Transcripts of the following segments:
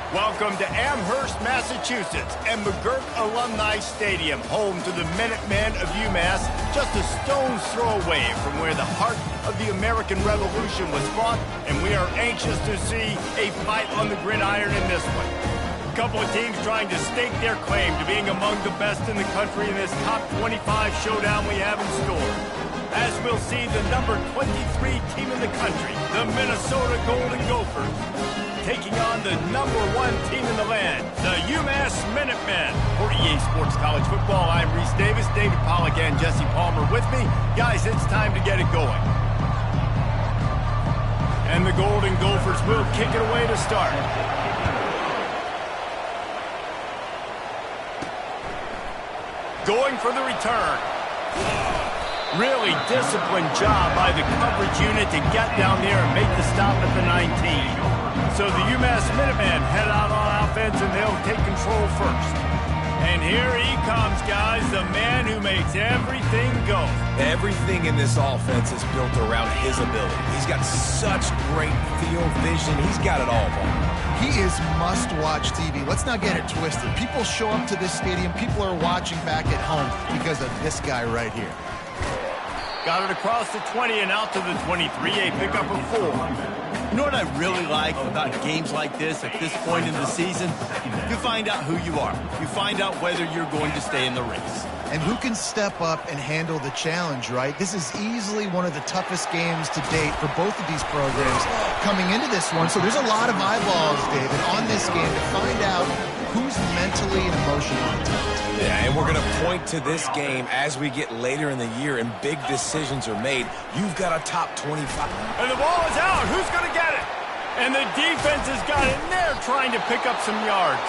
Welcome to Amherst, Massachusetts, and McGurk Alumni Stadium, home to the Minutemen of UMass, just a stone's throw away from where the heart of the American Revolution was fought, and we are anxious to see a fight on the gridiron in this one. A couple of teams trying to stake their claim to being among the best in the country in this top 25 showdown we have in store. As we'll see the number 23 team in the country, the Minnesota Golden Gophers, taking on the number 1 team in the land, the UMass Minutemen. For EA Sports College Football, I'm Reese Davis, David Pollack, and Jesse Palmer with me. Guys, it's time to get it going. And the Golden Gophers will kick it away to start. Going for the return. Really disciplined job by the coverage unit to get down there and make the stop at the 19. So the UMass Minutemen head out on offense, and they'll take control first. And here he comes, guys, the man who makes everything go. Everything in this offense is built around his ability. He's got such great field vision. He's got it all, Paul. He is must-watch TV. Let's not get it twisted. People show up to this stadium. People are watching back at home because of this guy right here. Got it across the 20 and out to the 23, a pickup of 4. You know what I really like about games like this at this point in the season? You find out who you are. You find out whether you're going to stay in the race. And who can step up and handle the challenge, right? This is easily one of the toughest games to date for both of these programs coming into this one. So there's a lot of eyeballs, David, on this game to find out who's mentally and emotionally tough. Yeah, and we're going to point to this game as we get later in the year and big decisions are made. You've got a top 25. And the ball is out. Who's going to get it? And the defense has got it, and they're trying to pick up some yards.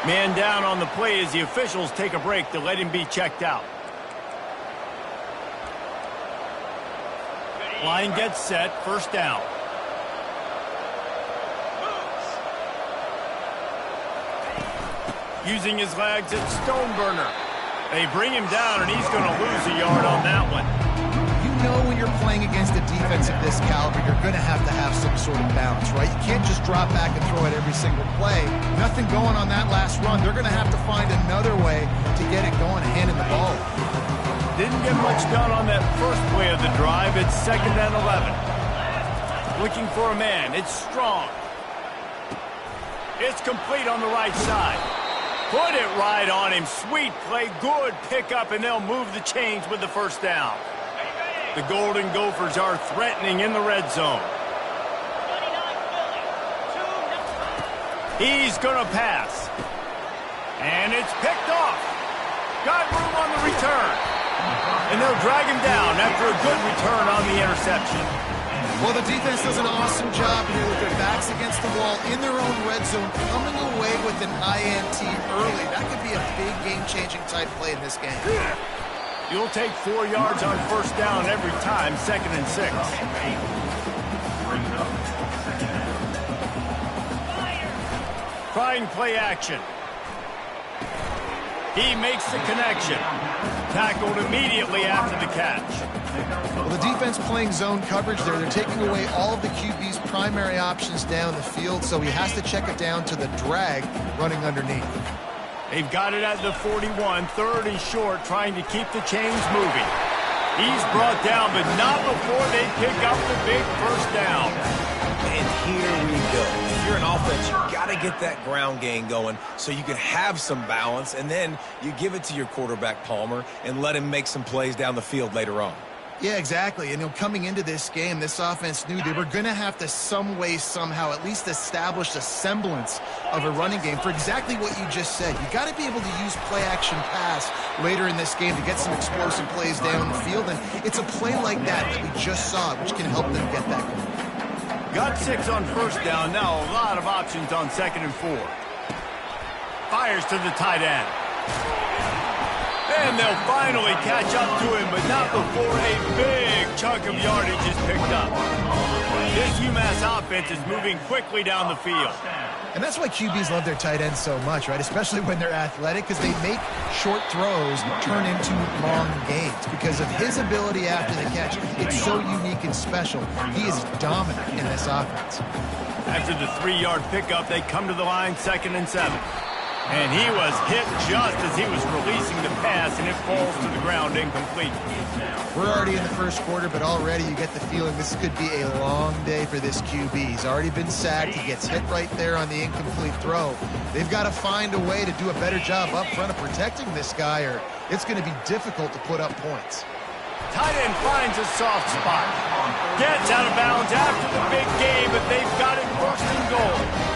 Man down on the play as the officials take a break to let him be checked out. Line gets set, first down. Using his legs, it's Stoneburner. They bring him down, and he's going to lose a yard on that one. You know when you're playing against a defense of this caliber, you're going to have some sort of balance, right? You can't just drop back and throw it every single play. Nothing going on that last run. They're going to have to find another way to get it going and handing the ball. Didn't get much done on that first play of the drive. It's 2nd and 11. Looking for a man. It's Strong. It's complete on the right side. Put it right on him. Sweet play. Good pickup, and they'll move the chains with the first down. The Golden Gophers are threatening in the red zone. He's going to pass. And it's picked off. Got room on the return. And they'll drag him down after a good return on the interception. Well, the defense does an awesome job here with their backs against the wall in their own red zone, coming away with an INT early. That could be a big game-changing type play in this game. You'll take 4 yards on first down every time, 2nd and 6. Trying play action. He makes the connection. Tackled immediately after the catch. Well, the defense playing zone coverage there. They're taking away all of the QB's primary options down the field, so he has to check it down to the drag running underneath. They've got it at the 41, 3rd and short, trying to keep the chains moving. He's brought down, but not before they pick up the big first down. And here we go. If you're an offense, you've got to get that ground game going so you can have some balance, and then you give it to your quarterback, Palmer, and let him make some plays down the field later on. Yeah, exactly. And coming into this game, this offense knew they were going to have to some way, somehow, at least establish a semblance of a running game for exactly what you just said. You got to be able to use play-action pass later in this game to get some explosive plays down the field. And it's a play like that we just saw, which can help them get that going. Got 6 on first down. Now a lot of options on 2nd and 4. Fires to the tight end. And they'll finally catch up to him, but not before a big chunk of yardage is picked up. This UMass offense is moving quickly down the field. And that's why QBs love their tight ends so much, right? Especially when they're athletic, because they make short throws turn into long gains. Because of his ability after the catch, it's so unique and special. He is dominant in this offense. After the 3-yard pickup, they come to the line 2nd and 7. And he was hit just as he was releasing the pass, and it falls to the ground incomplete. We're already in the first quarter, but already you get the feeling this could be a long day for this QB. He's already been sacked. He gets hit right there on the incomplete throw. They've got to find a way to do a better job up front of protecting this guy, or it's going to be difficult to put up points. Tight end finds a soft spot. Gets out of bounds after the big game, but they've got it first and goal.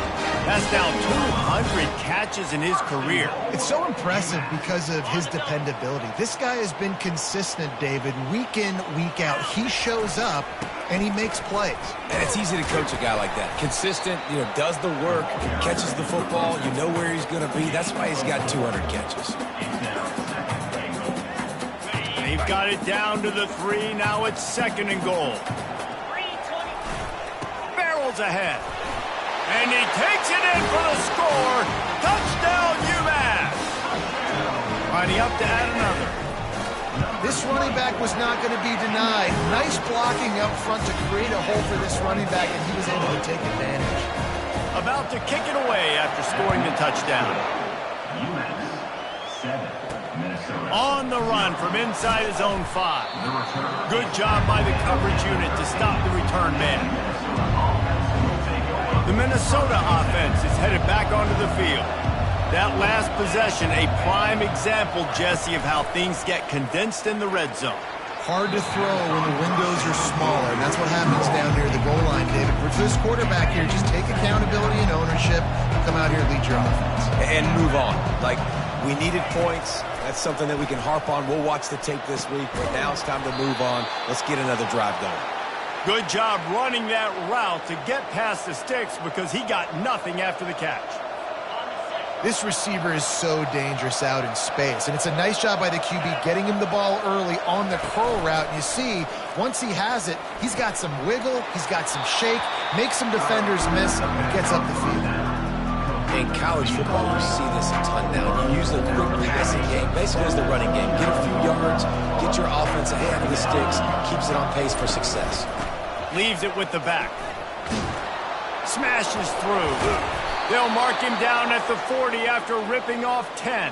That's now 200 catches in his career. It's so impressive because of his dependability. This guy has been consistent, David, week in, week out. He shows up, and he makes plays. And it's easy to coach a guy like that. Consistent, does the work, catches the football, you know where he's going to be. That's why he's got 200 catches. They've got it down to the 3. Now it's 2nd and goal. Barrels ahead. And he takes it in for the score. Touchdown, UMass. Lining up to add another. This running back was not going to be denied. Nice blocking up front to create a hole for this running back, and he was able to take advantage. About to kick it away after scoring the touchdown. On the run from inside his own 5. Good job by the coverage unit to stop the return man. The Minnesota offense is headed back onto the field. That last possession, a prime example, Jesse, of how things get condensed in the red zone. Hard to throw when the windows are smaller, and that's what happens down near the goal line, David. For this quarterback here, just take accountability and ownership, come out here and lead your offense. And move on. Like, we needed points. That's something that we can harp on. We'll watch the tape this week, but now it's time to move on. Let's get another drive going. Good job running that route to get past the sticks because he got nothing after the catch. This receiver is so dangerous out in space, and it's a nice job by the QB getting him the ball early on the curl route. And you see, once he has it, he's got some wiggle, he's got some shake, makes some defenders miss, and gets up the field. In college football, we see this a ton now. You use the quick passing game, basically as the running game. Get a few yards, get your offense ahead of the sticks, keeps it on pace for success. Leaves it with the back. Smashes through. They'll mark him down at the 40 after ripping off 10.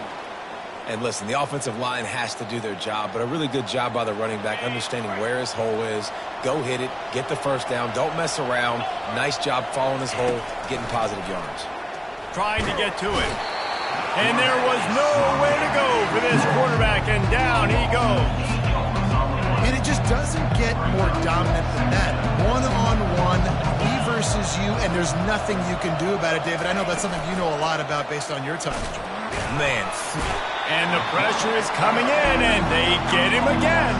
And listen, the offensive line has to do their job, but a really good job by the running back, understanding where his hole is. Go hit it, get the first down, don't mess around. Nice job following his hole, getting positive yards. Trying to get to it. And there was nowhere to go for this quarterback, and down he goes. And it just doesn't get more dominant than that. One-on-one, me versus you, and there's nothing you can do about it, David. I know that's something you know a lot about based on your time. Man. And the pressure is coming in, and they get him again.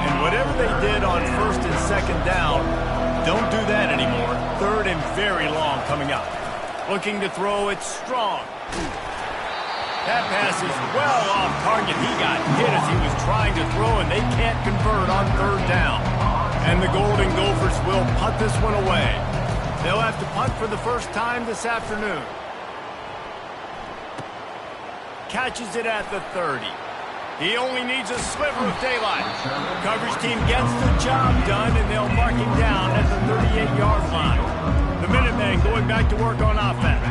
And whatever they did on 1st and 2nd down, don't do that anymore. 3rd and very long coming up. Looking to throw it strong. That pass is well off target. He got hit as he was trying to throw, and they can't convert on 3rd down. And the Golden Gophers will punt this one away. They'll have to punt for the first time this afternoon. Catches it at the 30. He only needs a sliver of daylight. Coverage team gets the job done, and they'll mark him down at the 38-yard line. The Minutemen going back to work on offense.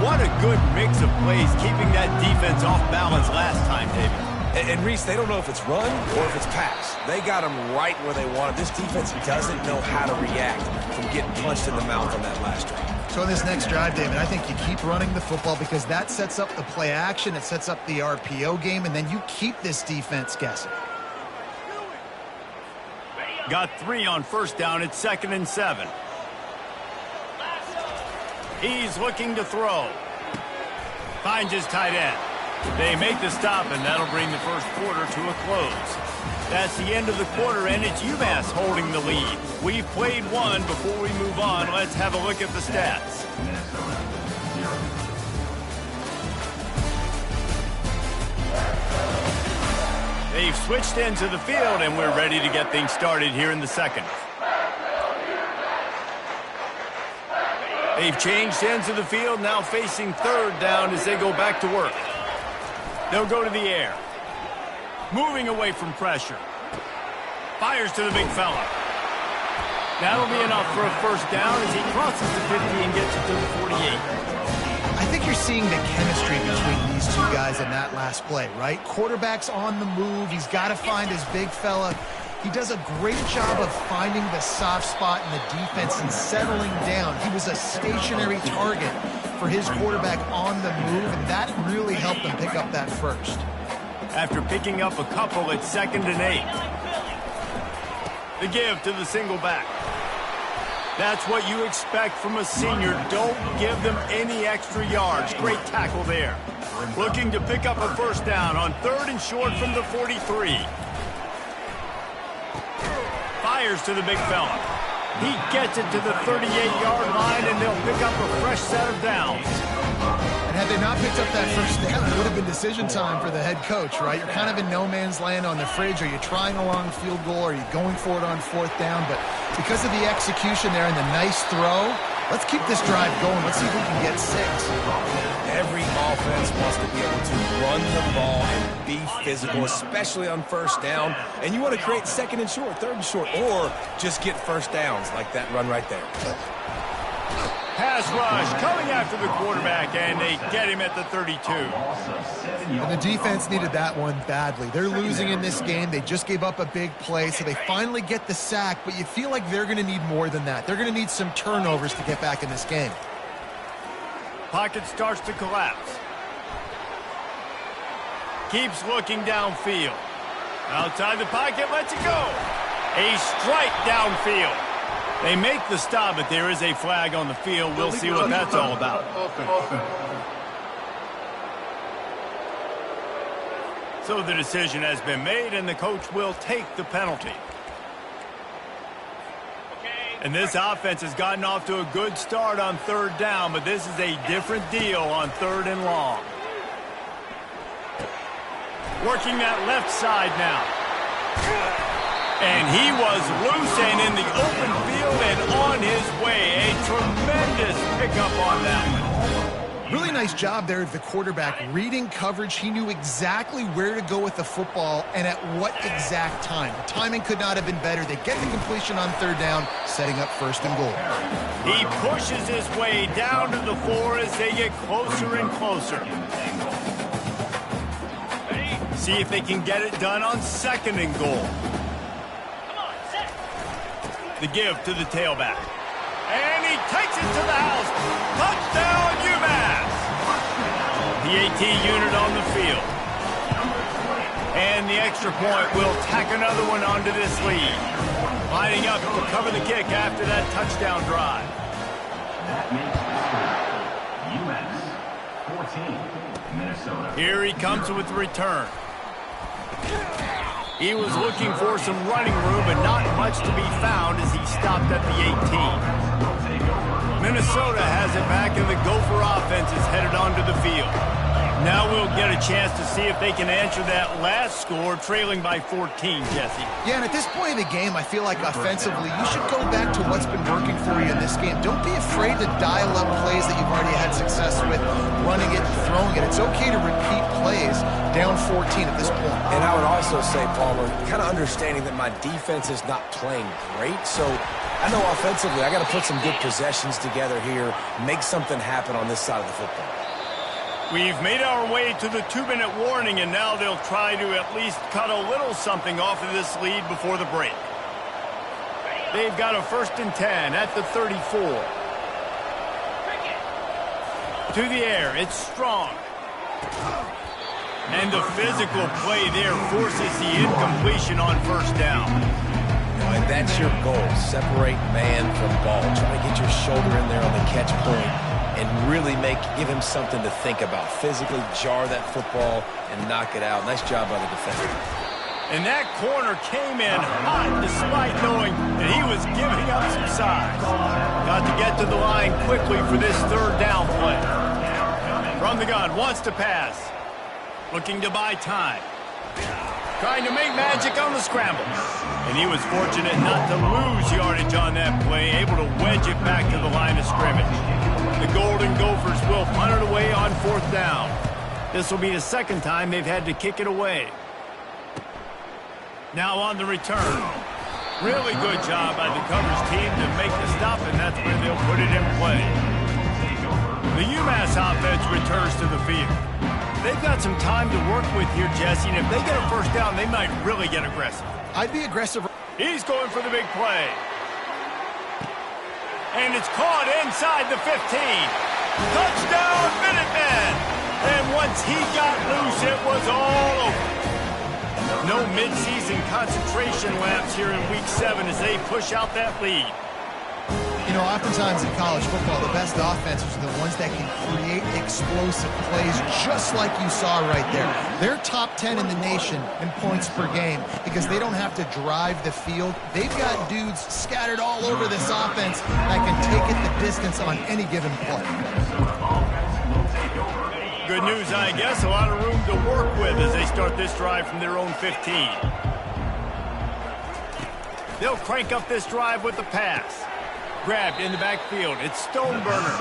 What a good mix of plays, keeping that defense off balance last time, David. And Reese, they don't know if it's run or if it's pass. They got them right where they want it. This defense doesn't know how to react from getting punched in the mouth on that last drive. So in this next drive, David, I think you keep running the football because that sets up the play action, it sets up the RPO game, and then you keep this defense guessing. Got 3 on 1st down. It's 2nd and 7. He's looking to throw. Finds his tight end. They make the stop, and that'll bring the first quarter to a close. That's the end of the quarter, and it's UMass holding the lead. We've played one. Before we move on, let's have a look at the stats. They've switched into the field, and we're ready to get things started here in the second. They've changed ends of the field, now facing third down as they go back to work. They'll go to the air. Moving away from pressure. Fires to the big fella. That'll be enough for a first down as he crosses the 50 and gets it to the 48. I think you're seeing the chemistry between these two guys in that last play, right? Quarterback's on the move. He's got to find his big fella. He does a great job of finding the soft spot in the defense and settling down. He was a stationary target for his quarterback on the move, and that really helped them pick up that first. After picking up a couple at 2nd and 8. The give to the single back. That's what you expect from a senior. Don't give them any extra yards. Great tackle there. Looking to pick up a first down on 3rd and short from the 43. Fires to the big fella. He gets it to the 38-yard line, and they'll pick up a fresh set of downs. And had they not picked up that first down, it would have been decision time for the head coach, right? You're kind of in no man's land on the fridge. Are you trying a long field goal? Are you going for it on 4th down? But because of the execution there and the nice throw, let's keep this drive going. Let's see if we can get 6. Every offense wants to be able to run the ball and be physical, especially on first down. And you want to create 2nd and short, 3rd and short, or just get first downs like that run right there. Pass rush coming after the quarterback, and they get him at the 32. And the defense needed that one badly. They're losing in this game. They just gave up a big play, so they finally get the sack, but you feel like they're going to need more than that. They're going to need some turnovers to get back in this game. Pocket starts to collapse. Keeps looking downfield. Outside the pocket, lets it go. A strike downfield. They make the stop, but there is a flag on the field. We'll see what that's all about. So the decision has been made, and the coach will take the penalty. And this offense has gotten off to a good start on 3rd down, but this is a different deal on 3rd and long. Working that left side now. And he was loose and in the open field and on his way. A tremendous pickup on that one. Really nice job there of the quarterback. Reading coverage, he knew exactly where to go with the football and at what exact time. The timing could not have been better. They get the completion on 3rd down, setting up 1st and goal. He pushes his way down to the 4 as they get closer and closer. See if they can get it done on 2nd and goal. The give to the tailback. And he takes it to the house. Touchdown, UMass! The 18 unit on the field. And the extra point will tack another one onto this lead. Lining up to cover the kick after that touchdown drive. That makes the score. UMass 14, Minnesota. Here he comes with the return. He was looking for some running room, but not much to be found as he stopped at the 18. Minnesota has it back, and the Gopher offense is headed onto the field. Now we'll get a chance to see if they can answer that last score, trailing by 14, Jesse. Yeah, and at this point in the game, I feel like offensively, you should go back to what's been working for you in this game. Don't be afraid to dial up plays that you've already had success with, running it and throwing it. It's okay to repeat plays down 14 at this point. And I would also say, Palmer, kind of understanding that my defense is not playing great, so I know offensively I got to put some good possessions together here, make something happen on this side of the football. We've made our way to the 2-minute warning, and now they'll try to at least cut a little something off of this lead before the break. They've got a 1st and 10 at the 34. To the air, it's Strong. And the physical play there forces the incompletion on 1st down. And that's your goal, separate man from ball. Try to get your shoulder in there on the catch point and really give him something to think about. Physically jar that football and knock it out. Nice job by the defender. And that corner came in hot despite knowing that he was giving up some size. Got to get to the line quickly for this 3rd down play. From the gun, wants to pass. Looking to buy time. trying to make magic on the scramble. And he was fortunate not to lose yardage on that play, able to wedge it back to the line of scrimmage. The Golden Gophers will punt it away on 4th down. This will be the second time they've had to kick it away. Now on the return. Really good job by the coverage team to make the stop, and that's where they'll put it in play. The UMass offense returns to the field. They've got some time to work with here, Jesse, and if they get a first down, they might really get aggressive. I'd be aggressive. He's going for the big play. And it's caught inside the 15. Touchdown, Minutemen! And once he got loose, it was all over. No mid-season concentration laps here in Week 7 as they push out that lead. You know, oftentimes in college football, the best offenses are the ones that can create explosive plays, just like you saw right there. They're top 10 in the nation in points per game because they don't have to drive the field. They've got dudes scattered all over this offense that can take it the distance on any given play. Good news, I guess. A lot of room to work with as they start this drive from their own 15. They'll crank up this drive with the pass. Grabbed in the backfield. It's Stoneburner.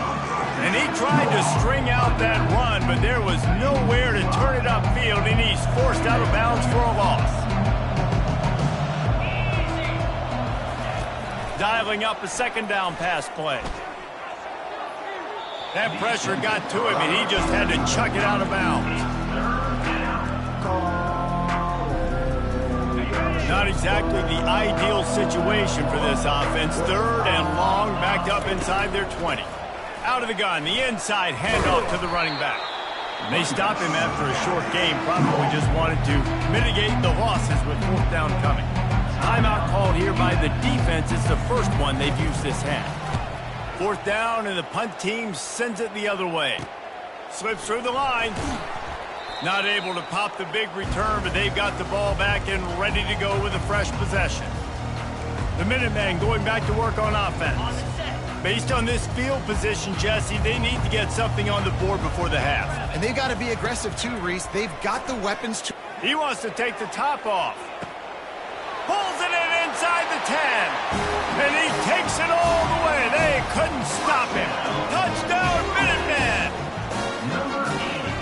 And he tried to string out that run, but there was nowhere to turn it upfield, and he's forced out of bounds for a loss. Dialing up a 2nd down pass play. That pressure got to him, and he just had to chuck it out of bounds. Not exactly the ideal situation for this offense. 3rd and long, backed up inside their 20. Out of the gun, the inside handoff to the running back. They stop him after a short game, probably just wanted to mitigate the losses with 4th down coming. Timeout called here by the defense. It's the first one they've used this half. 4th down, and the punt team sends it the other way. Slips through the line. Not able to pop the big return, but they've got the ball back and ready to go with a fresh possession. The Minutemen going back to work on offense. Based on this field position, Jesse, they need to get something on the board before the half. And they've got to be aggressive too, Reese. They've got the weapons to... He wants to take the top off. Pulls it in inside the 10. And he takes it all the way. They couldn't stop him. Touchdown, Minutemen!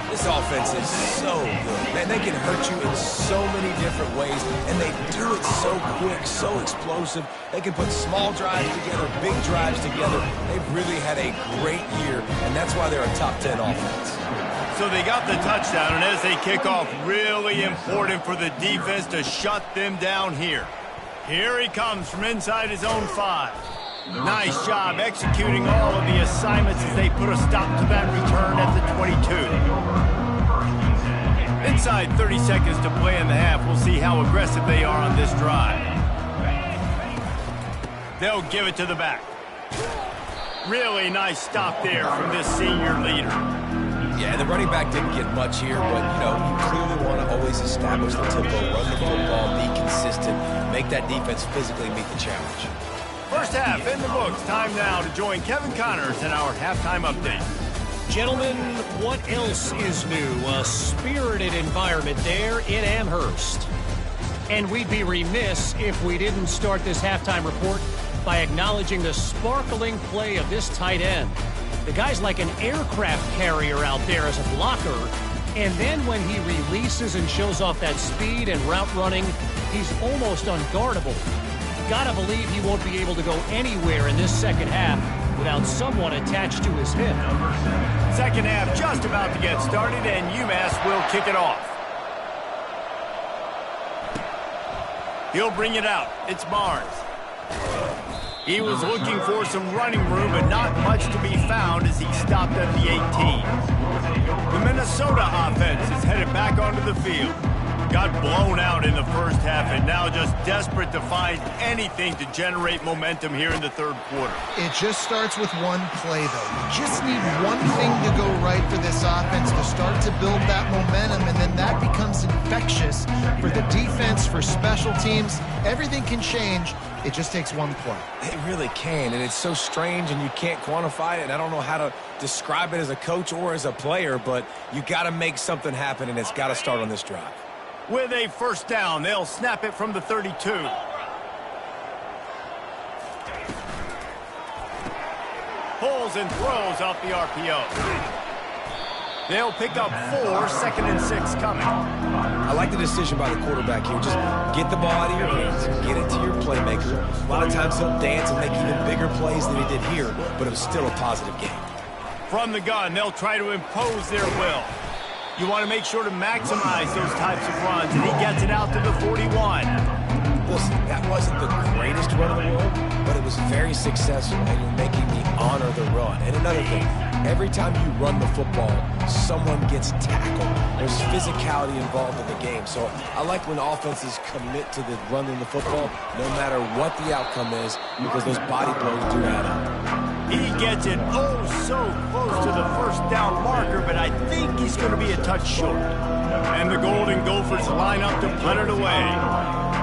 This offense is so good. Man, they can hurt you in so many different ways, and they do it so quick, so explosive. They can put small drives together, big drives together. They've really had a great year, and that's why they're a top 10 offense. So they got the touchdown, and as they kick off, really important for the defense to shut them down here. Here he comes from inside his own 5. Nice job executing all of the assignments as they put a stop to that return at the 22. Inside 30 seconds to play in the half. We'll see how aggressive they are on this drive. They'll give it to the back. Really nice stop there from this senior leader. Yeah, the running back didn't get much here, but, you know, you clearly want to always establish the tempo, run the football, be consistent, make that defense physically meet the challenge. First half in the books. Time now to join Kevin Connors in our halftime update. Gentlemen, what else is new? A spirited environment there in Amherst. And we'd be remiss if we didn't start this halftime report by acknowledging the sparkling play of this tight end. The guy's like an aircraft carrier out there as a blocker. And then when he releases and shows off that speed and route running, he's almost unguardable. Gotta believe he won't be able to go anywhere in this second half without someone attached to his hip. Second half just about to get started, and UMass will kick it off. He'll bring it out. It's Barnes. He was looking for some running room, but not much to be found as he stopped at the 18. The Minnesota offense is headed back onto the field. Got blown out in the first half and now just desperate to find anything to generate momentum here in the third quarter. It just starts with one play, though. You just need one thing to go right for this offense to start to build that momentum, and then that becomes infectious for the defense, for special teams. Everything can change. It just takes one play. It really can, and it's so strange, and you can't quantify it, and I don't know how to describe it as a coach or as a player, but you got to make something happen, and it's got to start on this drive. with a first down. They'll snap it from the 32. Pulls and throws off the RPO. They'll pick up 4, 2nd and 6 coming. I like the decision by the quarterback here. Just get the ball out of your hands, get it to your playmaker. A lot of times he'll dance and make even bigger plays than he did here, but it was still a positive game. From the gun, they'll try to impose their will. You want to make sure to maximize those types of runs, and he gets it out to the 41. Listen, that wasn't the greatest run in the world, but it was very successful, and you're making me honor the run. And another thing, every time you run the football, someone gets tackled. There's physicality involved in the game. So I like when offenses commit to the running the football, no matter what the outcome is, because those body blows do add up. He gets it so close to the first down marker, but I think he's going to be a touch short. And the Golden Gophers line up to punt it away.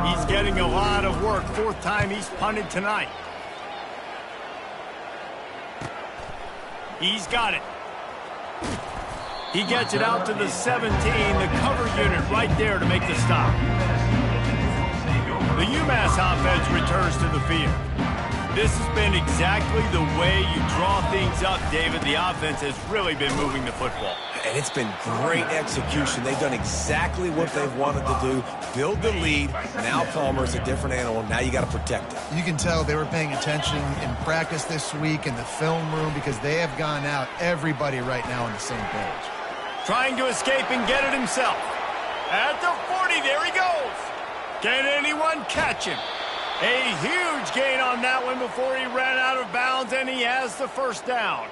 He's getting a lot of work. 4th time he's punted tonight. He's got it. He gets it out to the 17. The cover unit right there to make the stop. The UMass offense returns to the field. This has been exactly the way you draw things up, David. The offense has really been moving the football. And it's been great execution. They've done exactly what they've wanted to do. Build the lead. Now Palmer's a different animal. Now you got to protect it. You can tell they were paying attention in practice this week in the film room because they have gone out, everybody right now on the same page. Trying to escape and get it himself. At the 40, there he goes. Can anyone catch him? A huge gain on that one before he ran out of bounds, and he has the first down.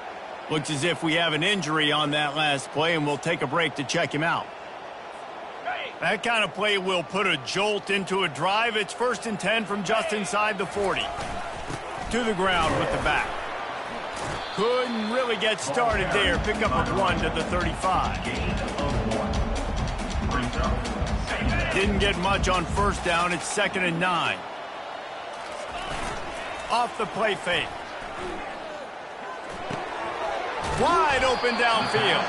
Looks as if we have an injury on that last play, and we'll take a break to check him out. That kind of play will put a jolt into a drive. It's 1st and 10 from just inside the 40. To the ground with the back. Couldn't really get started there. Pick up a 1 to the 35. Didn't get much on first down. It's 2nd and 9. Off the play fake. Wide open downfield.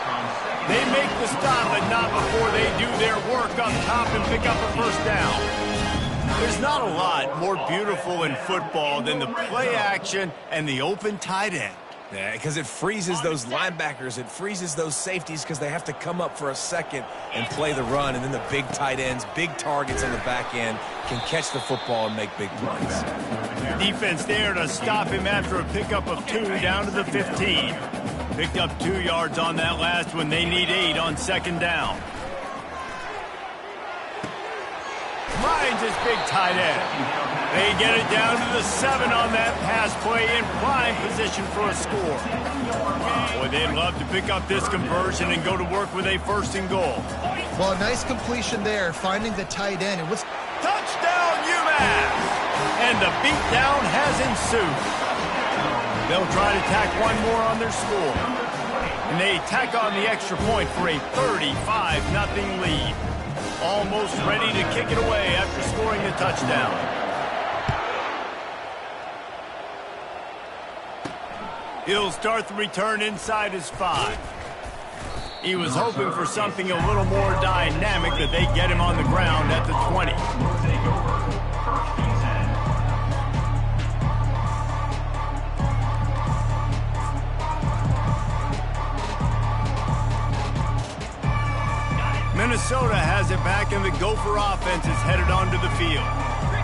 They make the stop, but not before they do their work up top and pick up a first down. There's not a lot more beautiful in football than the play action and the open tight end. Yeah, because it freezes those linebackers. It freezes those safeties because they have to come up for a second and play the run. And then the big tight ends, big targets on the back end can catch the football and make big plays. Defense there to stop him after a pickup of 2 down to the 15. Picked up 2 yards on that last one. They need 8 on 2nd down. Finds his big tight end. They get it down to the 7 on that pass play in prime position for a score. Boy, they'd love to pick up this conversion and go to work with a 1st and goal. Well, nice completion there, finding the tight end. It was touchdown UMass! And the beatdown has ensued. They'll try to tack one more on their score. And they tack on the extra point for a 35-0 lead. Almost ready to kick it away after scoring the touchdown. He'll start the return inside his 5. He was hoping for something a little more dynamic, that they get him on the ground at the 20. Minnesota has it back, and the Gopher offense is headed onto the field.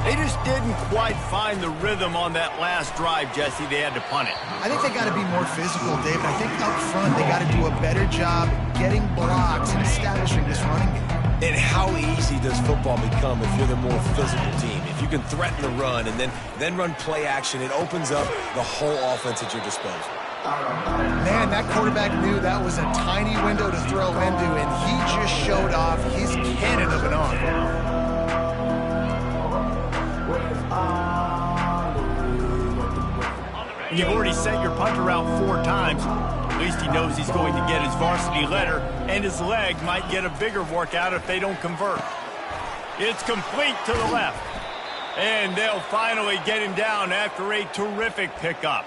They just didn't quite find the rhythm on that last drive, Jesse. They had to punt it. I think they got to be more physical, David. I think up front they got to do a better job getting blocks and establishing this running game. And how easy does football become if you're the more physical team? If you can threaten the run and then run play action, it opens up the whole offense at your disposal. Man, that quarterback knew that was a tiny window to throw into, and he just showed off his cannon of an arm. You've already sent your punter out 4 times. At least he knows he's going to get his varsity letter, and his leg might get a bigger workout if they don't convert. It's complete to the left. And they'll finally get him down after a terrific pickup.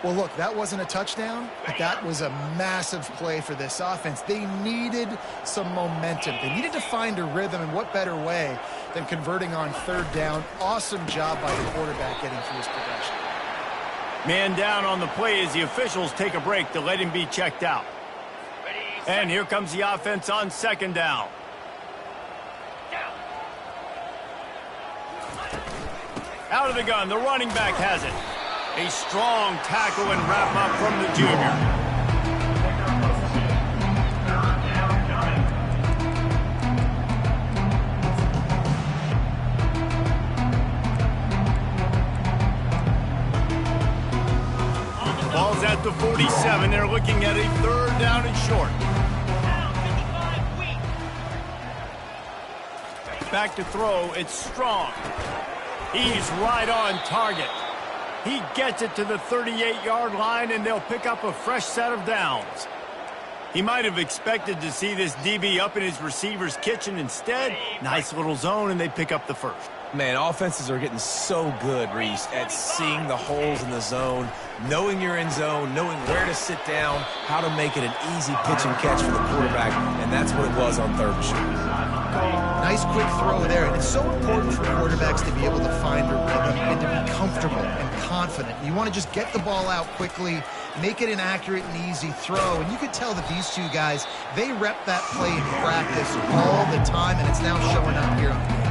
Well, look, that wasn't a touchdown, but that was a massive play for this offense. They needed some momentum. They needed to find a rhythm, and what better way than converting on third down. Awesome job by the quarterback getting through his progression. Man down on the play as the officials take a break to let him be checked out. And here comes the offense on second down. Out of the gun, the running back has it. A strong tackle and wrap up from the junior. Ball's at the 47. They're looking at a third down and short. Back to throw. It's Strong. He's right on target. He gets it to the 38-yard line, and they'll pick up a fresh set of downs. He might have expected to see this DB up in his receiver's kitchen. Instead, nice little zone, and they pick up the first. Man, offenses are getting so good, Reese, at seeing the holes in the zone, knowing you're in zone, knowing where to sit down, how to make it an easy pitch and catch for the quarterback, and that's what it was on third and short. Nice quick throw there, and it's so important for quarterbacks to be able to find a rhythm and to be comfortable and confident. You want to just get the ball out quickly, make it an accurate and easy throw, and you could tell that these two guys, they rep that play in practice all the time, and it's now showing up here on the field.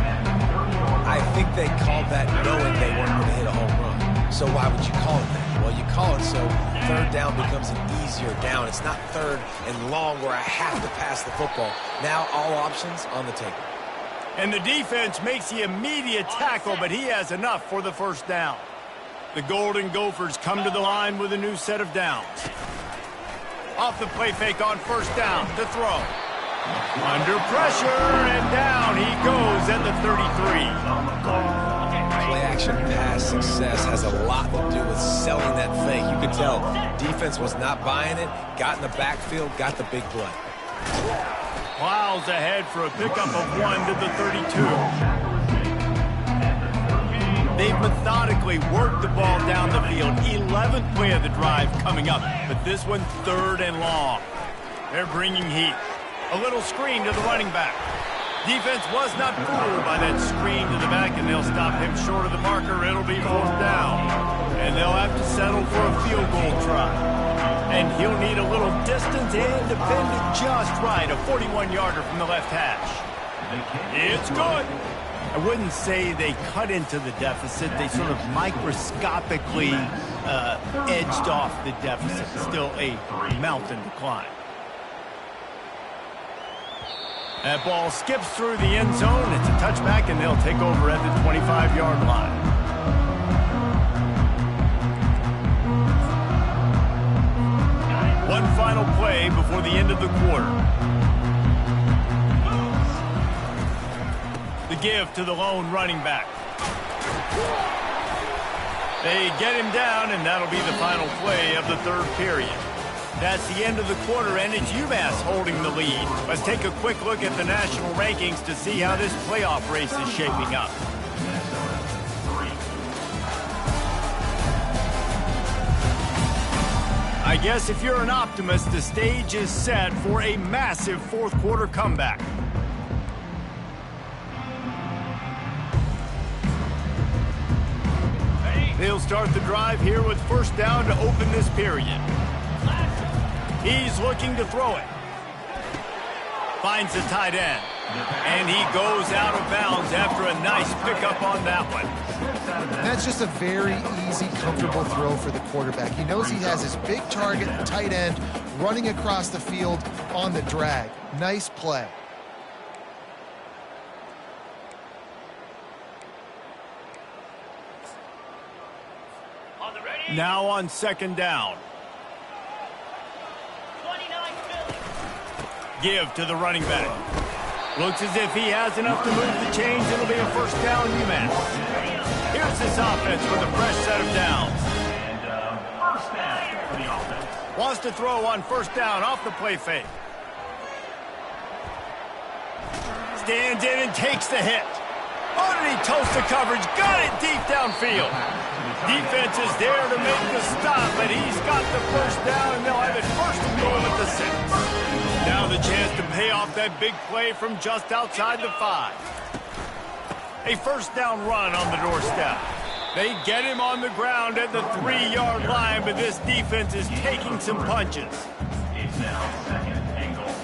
I think they called that knowing they weren't going to hit a home run. So why would you call it that? Well, you call it so third down becomes an easier down. It's not third and long where I have to pass the football. Now all options on the table. And the defense makes the immediate tackle, but he has enough for the first down. The Golden Gophers come to the line with a new set of downs. Off the play fake on first down to throw. Under pressure, and down he goes at the 33. Play action pass success has a lot to do with selling that fake. You could tell defense was not buying it, got in the backfield, got the big play. Plows ahead for a pickup of 1 to the 32. They've methodically worked the ball down the field. 11th play of the drive coming up, but this one third and long. They're bringing heat. A little screen to the running back. Defense was not fooled by that screen to the back, and they'll stop him short of the marker. It'll be fourth down. And they'll have to settle for a field goal try. And he'll need a little distance and defend it just right. A 41-yarder from the left hash. It's good. I wouldn't say they cut into the deficit. They sort of microscopically edged off the deficit. Still a mountain to climb. That ball skips through the end zone. It's a touchback, and they'll take over at the 25-yard line. One final play before the end of the quarter. The give to the lone running back. They get him down, and that'll be the final play of the third period. That's the end of the quarter, and it's UMass holding the lead. Let's take a quick look at the national rankings to see how this playoff race is shaping up. I guess if you're an optimist, the stage is set for a massive fourth quarter comeback. They'll start the drive here with first down to open this period. He's looking to throw it. Finds the tight end. And he goes out of bounds after a nice pickup on that one. That's just a very easy, comfortable throw for the quarterback. He knows he has his big target, the tight end, running across the field on the drag. Nice play. Now on second down. Give to the running back. Looks as if he has enough to move the chains. It'll be a first down UMass. Here's this offense with a fresh set of downs. And first down for the offense. Wants to throw on first down off the play fake. Stands in and takes the hit. Oh, did he toast the coverage? Got it deep downfield. Defense is there to make the stop, but he's got the first down, and they'll have it first and goal at the 6. Now the chance to pay off that big play from just outside the 5. A first down run on the doorstep. They get him on the ground at the 3-yard line, but this defense is taking some punches. It's now second and goal.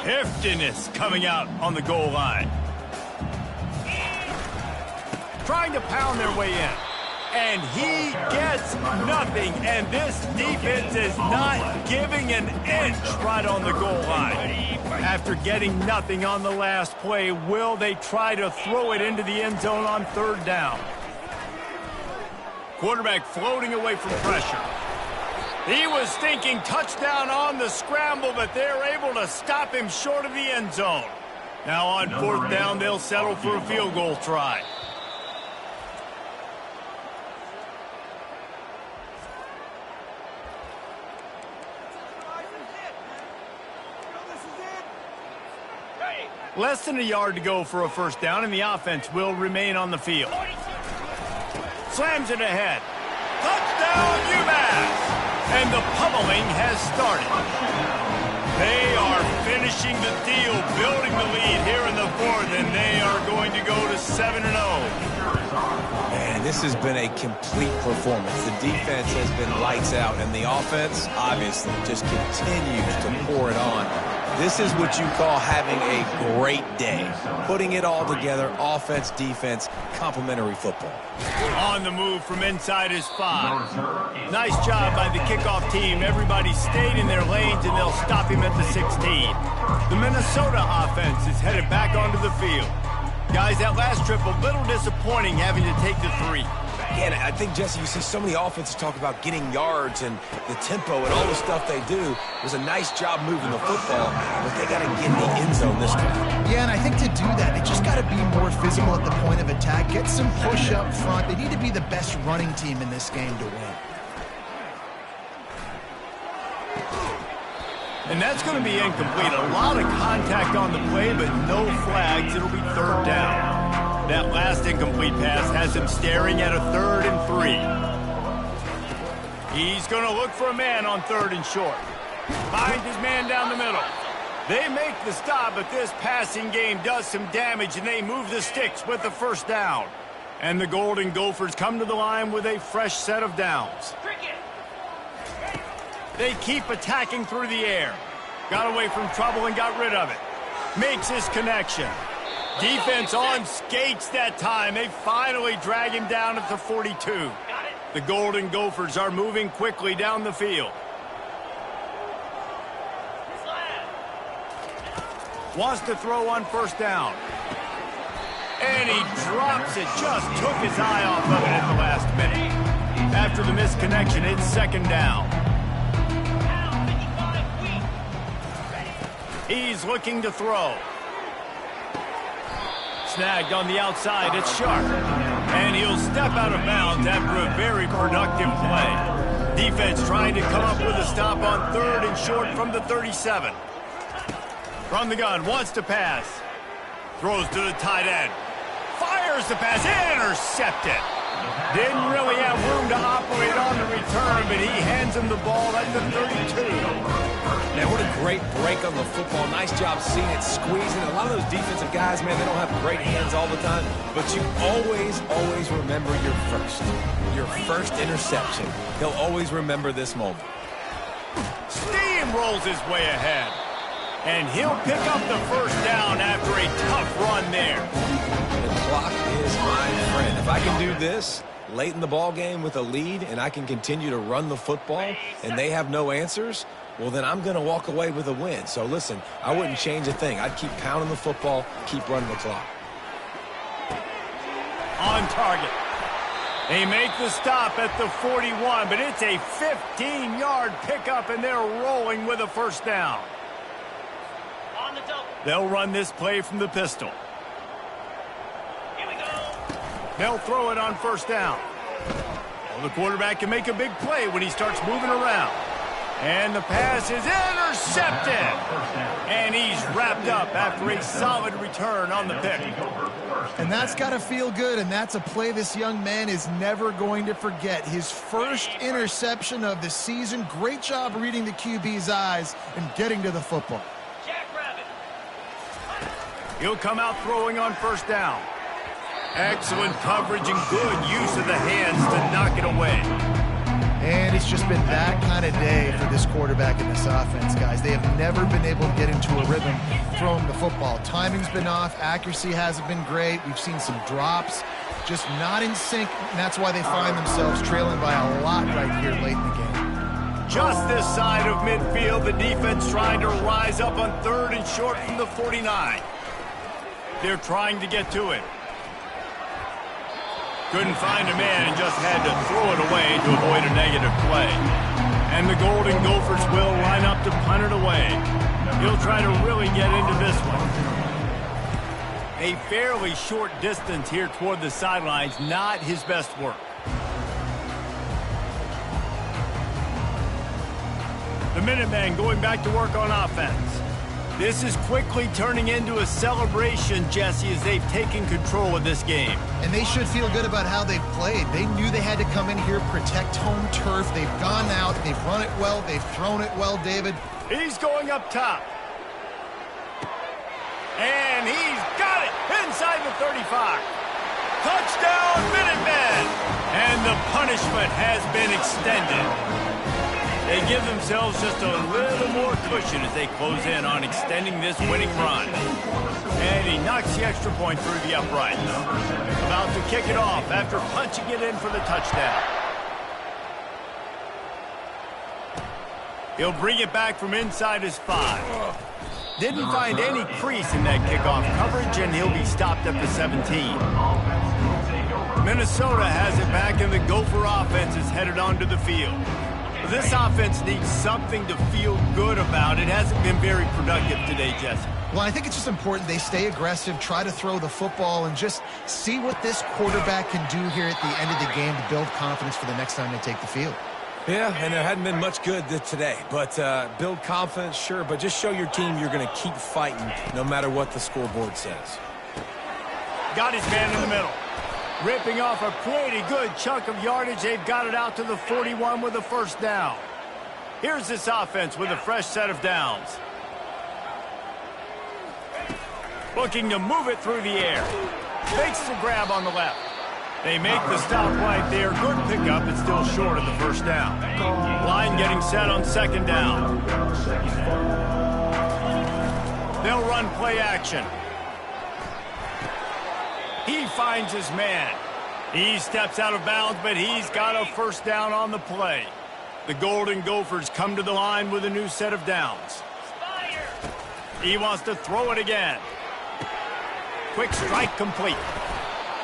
Heftiness coming out on the goal line. Trying to pound their way in. And he gets nothing. And this defense is not giving an inch right on the goal line. After getting nothing on the last play, will they try to throw it into the end zone on 3rd down? Quarterback floating away from pressure. He was thinking touchdown on the scramble, but they're able to stop him short of the end zone. Now on 4th down, they'll settle for a field goal try. Less than a yard to go for a first down, and the offense will remain on the field. Slams it ahead. Touchdown, UMass! And the pummeling has started. They are finishing the deal, building the lead here in the 4th, and they are going to go to 7-0. Man, this has been a complete performance. The defense has been lights out, and the offense, obviously, just continues to pour it on. This is what you call having a great day. Putting it all together, offense, defense, complementary football. On the move from inside his 5. Nice job by the kickoff team. Everybody stayed in their lanes, and they'll stop him at the 16. The Minnesota offense is headed back onto the field. Guys, that last trip, a little disappointing having to take the 3. Yeah, and I think, Jesse, you see so many offenses talk about getting yards and the tempo and all the stuff they do. It was a nice job moving the football, but they got to get in the end zone this time. Yeah, and I think to do that, they just got to be more physical at the point of attack, get some push up front. They need to be the best running team in this game to win. And that's going to be incomplete. A lot of contact on the play, but no flags. It'll be 3rd down. That last incomplete pass has him staring at a 3rd and 3. He's going to look for a man on 3rd and short. Finds his man down the middle. They make the stop, but this passing game does some damage, and they move the sticks with the first down. And the Golden Gophers come to the line with a fresh set of downs. They keep attacking through the air. Got away from trouble and got rid of it. Makes his connection. Defense on skates that time. They finally drag him down at the 42. The Golden Gophers are moving quickly down the field. Wants to throw on 1st down. And he drops it. Just took his eye off of it at the last minute. After the misconnection, it's 2nd down. He's looking to throw. Snagged on the outside, it's Sharp. And he'll step out of bounds after a very productive play. Defense trying to come up with a stop on 3rd and short from the 37. From the gun, wants to pass. Throws to the tight end. Fires the pass, intercepted. Didn't really have room to operate on the return, but he hands him the ball at the 32. Man, what a great break on the football. Nice job seeing it squeezing. A lot of those defensive guys, man, they don't have great hands all the time, but you always remember your first interception. He'll always remember this moment. Steamrolls his way ahead. And he'll pick up the first down after a tough run there. The clock is my friend. If I can do this late in the ball game with a lead and I can continue to run the football and they have no answers, well, then I'm going to walk away with a win. So, listen, I wouldn't change a thing. I'd keep pounding the football, keep running the clock. On target. They make the stop at the 41, but it's a 15-yard pickup, and they're rolling with a first down. On the double. They'll run this play from the pistol. Here we go. They'll throw it on 1st down. Well, the quarterback can make a big play when he starts moving around. And the pass is intercepted. And he's wrapped up after a solid return on the pick. And that's got to feel good, and that's a play this young man is never going to forget. His first interception of the season. Great job reading the QB's eyes and getting to the football. He'll come out throwing on first down. Excellent coverage and good use of the hands to knock it away. And it's just been that kind of day for this quarterback in this offense, guys. They have never been able to get into a rhythm throwing the football. Timing's been off. Accuracy hasn't been great. We've seen some drops. Just not in sync, and that's why they find themselves trailing by a lot right here late in the game. Just this side of midfield, the defense trying to rise up on 3rd and short from the 49. They're trying to get to it. Couldn't find a man and just had to throw it away to avoid a negative play. And the Golden Gophers will line up to punt it away. He'll try to really get into this one. A fairly short distance here toward the sidelines, not his best work. The Minutemen going back to work on offense. This is quickly turning into a celebration, Jesse, as they've taken control of this game. And they should feel good about how they've played. They knew they had to come in here, protect home turf. They've gone out, they've run it well, they've thrown it well, David. He's going up top. And he's got it inside the 35. Touchdown, Minutemen! And the punishment has been extended. They give themselves just a little more cushion as they close in on extending this winning run. And he knocks the extra point through the uprights. About to kick it off after punching it in for the touchdown. He'll bring it back from inside his 5. Didn't find any crease in that kickoff coverage, and he'll be stopped at the 17. Minnesota has it back, and the Gopher offense is headed onto the field. This offense needs something to feel good about. It hasn't been very productive today, Jesse. Well, I think it's just important they stay aggressive, try to throw the football, and just see what this quarterback can do here at the end of the game to build confidence for the next time they take the field. Yeah, and there hadn't been much good today. But build confidence, sure, but just show your team you're going to keep fighting no matter what the scoreboard says. Got his man in the middle. Ripping off a pretty good chunk of yardage. They've got it out to the 41 with a first down. Here's this offense with a fresh set of downs. Looking to move it through the air. Fakes the grab on the left. They make the stop right there. Good pickup. It's still short of the first down. Line getting set on 2nd down. They'll run play action. He finds his man. He steps out of bounds, but he's got a first down on the play. The Golden Gophers come to the line with a new set of downs. He wants to throw it again. Quick strike complete.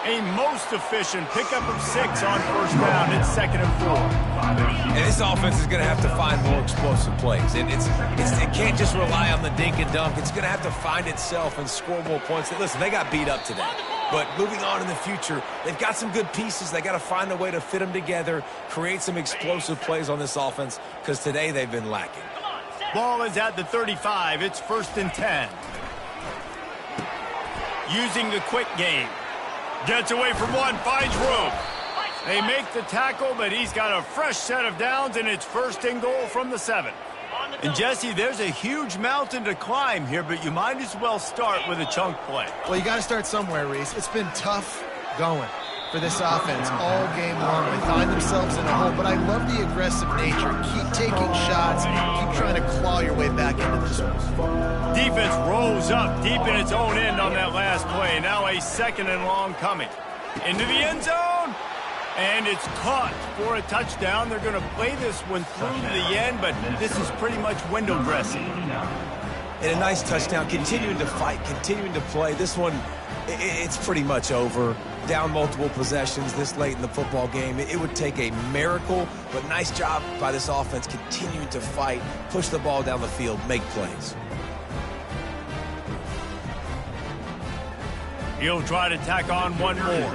A most efficient pickup of 6 on first down. It's 2nd and 4. And this offense is going to have to find more explosive plays. It can't just rely on the dink and dunk. It's going to have to find itself and score more points. Listen, they got beat up today. But moving on in the future, they've got some good pieces. They got to find a way to fit them together, create some explosive plays on this offense, because today they've been lacking. Ball is at the 35. It's 1st and 10. Using the quick game. Gets away from one, finds room. They make the tackle, but he's got a fresh set of downs, and it's 1st and goal from the 7. And, Jesse, there's a huge mountain to climb here, but you might as well start with a chunk play. Well, you got to start somewhere, Reese. It's been tough going for this offense all game long. They find themselves in a hole, but I love the aggressive nature. Keep taking shots, keep trying to claw your way back into this one. Defense rolls up deep in its own end on that last play. Now a 2nd and long coming. Into the end zone. And it's caught for a touchdown. They're going to play this one through to the end, but this is pretty much window dressing. And a nice touchdown, continuing to fight, continuing to play. This one, it's pretty much over. Down multiple possessions this late in the football game. It would take a miracle, but nice job by this offense continuing to fight, push the ball down the field, make plays. He'll try to tack on one more.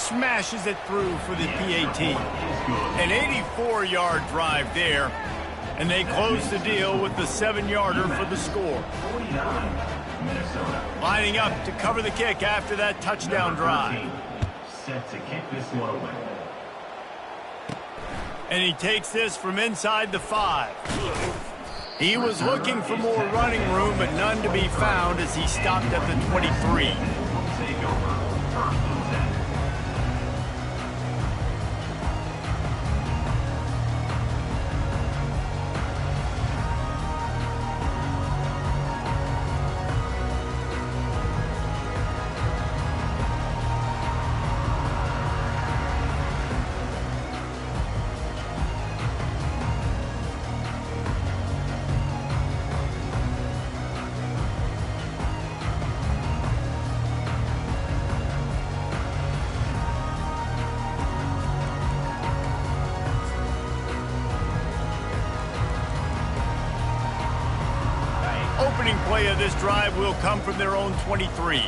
smashes it through for the PAT. An 84-yard drive there, and they close the deal with the 7-yarder for the score. Lining up to cover the kick after that touchdown drive. Set to kick this one away. And he takes this from inside the 5. He was looking for more running room, but none to be found as he stopped at the 23. Take over first and 10. Opening play of this drive will come from their own 23.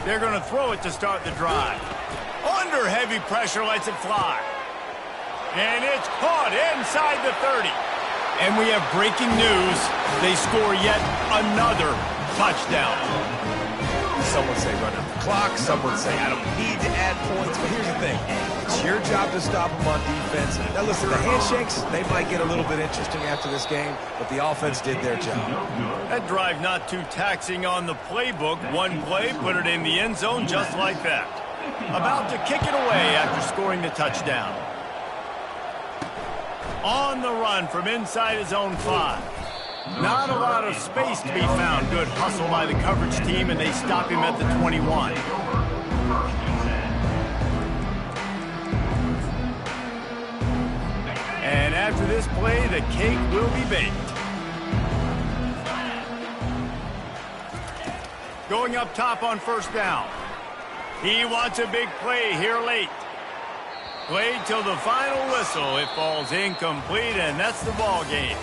They're going to throw it to start the drive. Under heavy pressure, lets it fly. And it's caught inside the 30. And we have breaking news. They score yet another touchdown. Some would say run out the clock. Some would say I don't need to add points. But here's the thing. It's your job to stop them on defense. Now, listen, the handshakes, they might get a little bit interesting after this game, but the offense did their job. That drive not too taxing on the playbook. One play, put it in the end zone just like that. About to kick it away after scoring the touchdown. On the run from inside his own 5. Not a lot of space to be found. Good hustle by the coverage team, and they stop him at the 21. And after this play, the cake will be baked. Going up top on first down. He wants a big play here late. Played till the final whistle. It falls incomplete, and that's the ball game.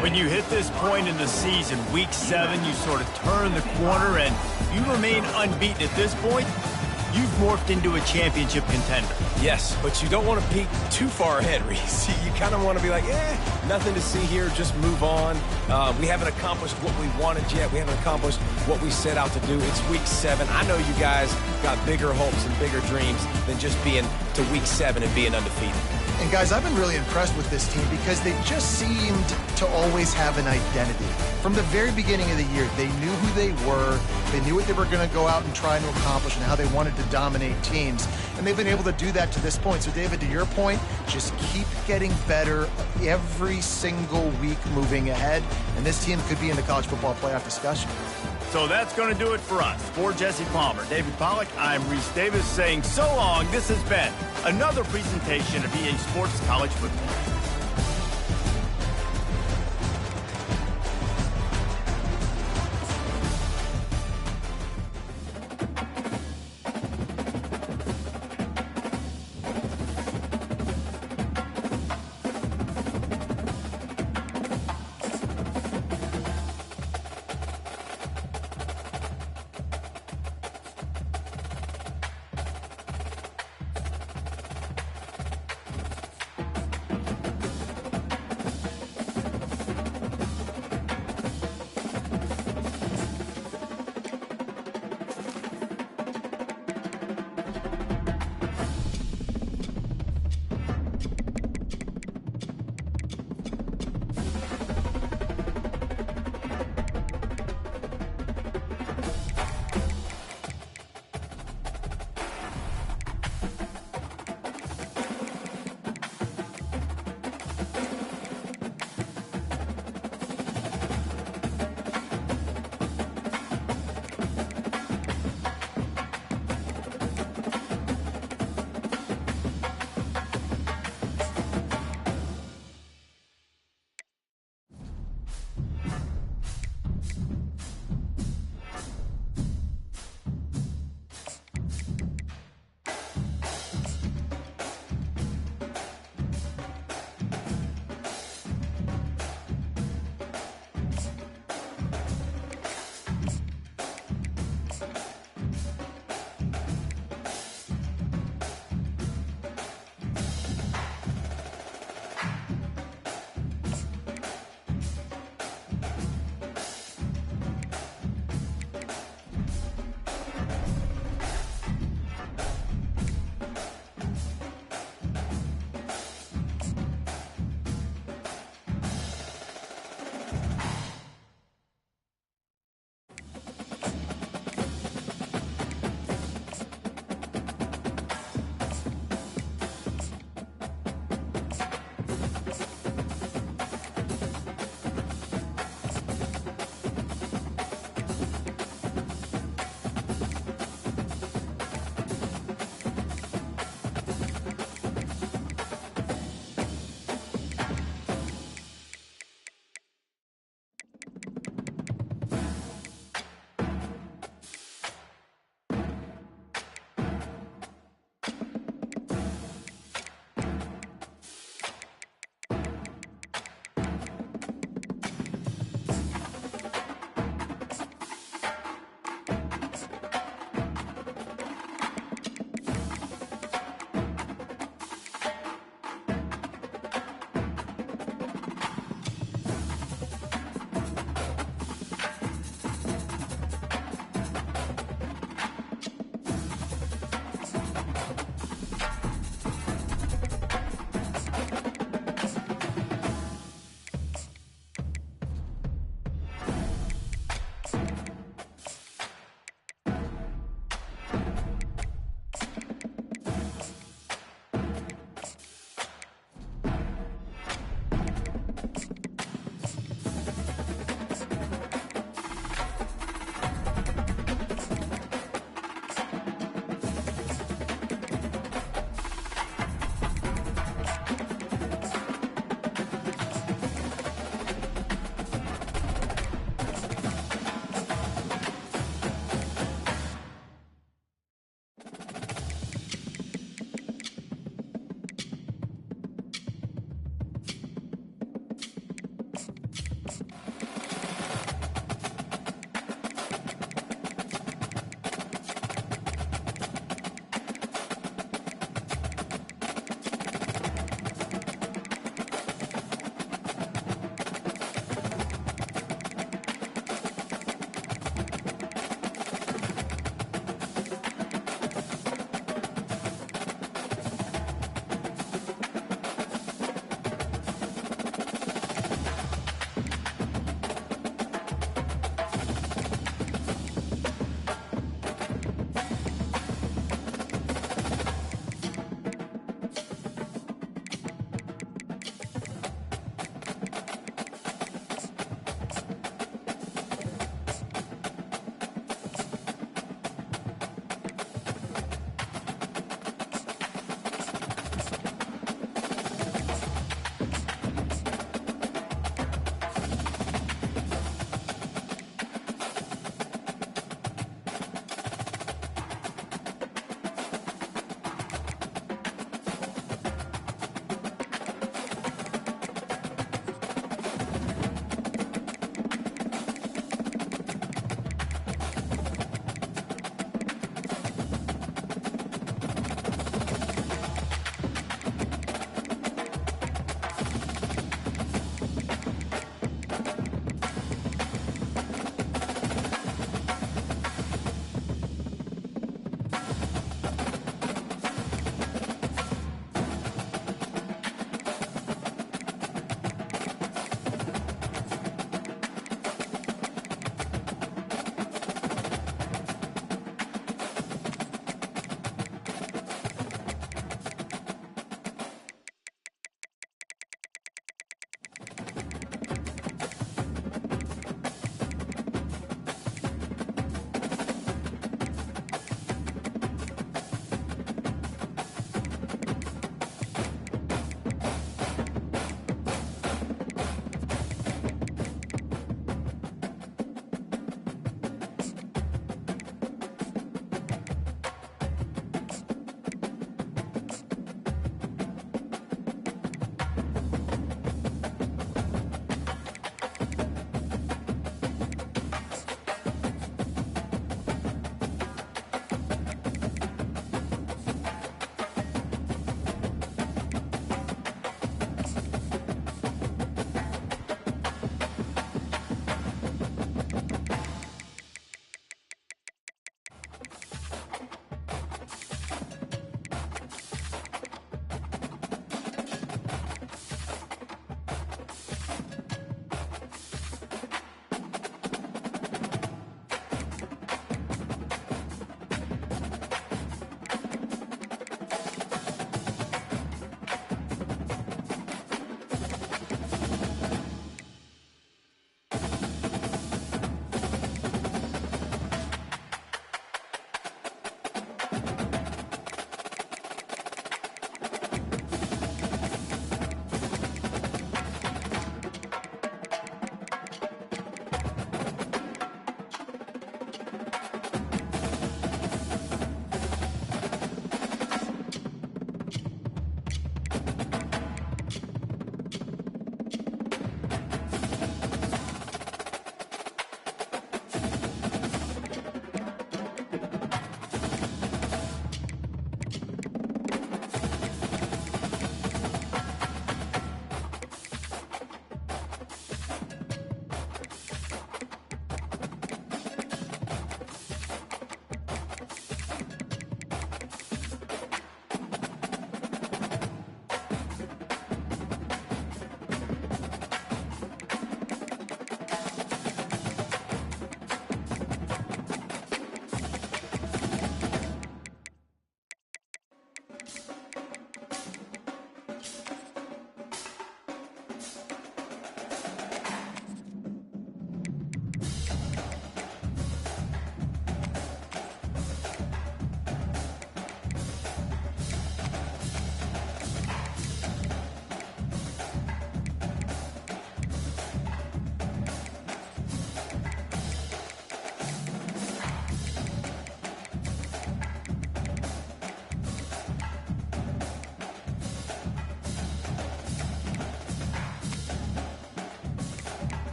When you hit this point in the season, week 7, you sort of turn the corner and you remain unbeaten at this point. You've morphed into a championship contender. Yes, but you don't want to peek too far ahead, Reese. You kind of want to be like, nothing to see here, just move on. We haven't accomplished what we wanted yet. We haven't accomplished what we set out to do. It's week 7. I know you guys got bigger hopes and bigger dreams than just being to week 7 and being undefeated. And guys, I've been really impressed with this team because they just seemed to always have an identity. From the very beginning of the year, they knew who they were, they knew what they were going to go out and try to accomplish and how they wanted to dominate teams. And they've been able to do that to this point. So David, to your point, just keep getting better every single week moving ahead. And this team could be in the college football playoff discussion. So that's going to do it for us. For Jesse Palmer, David Pollack, I'm Reese Davis saying so long. This has been another presentation of EA Sports College Football.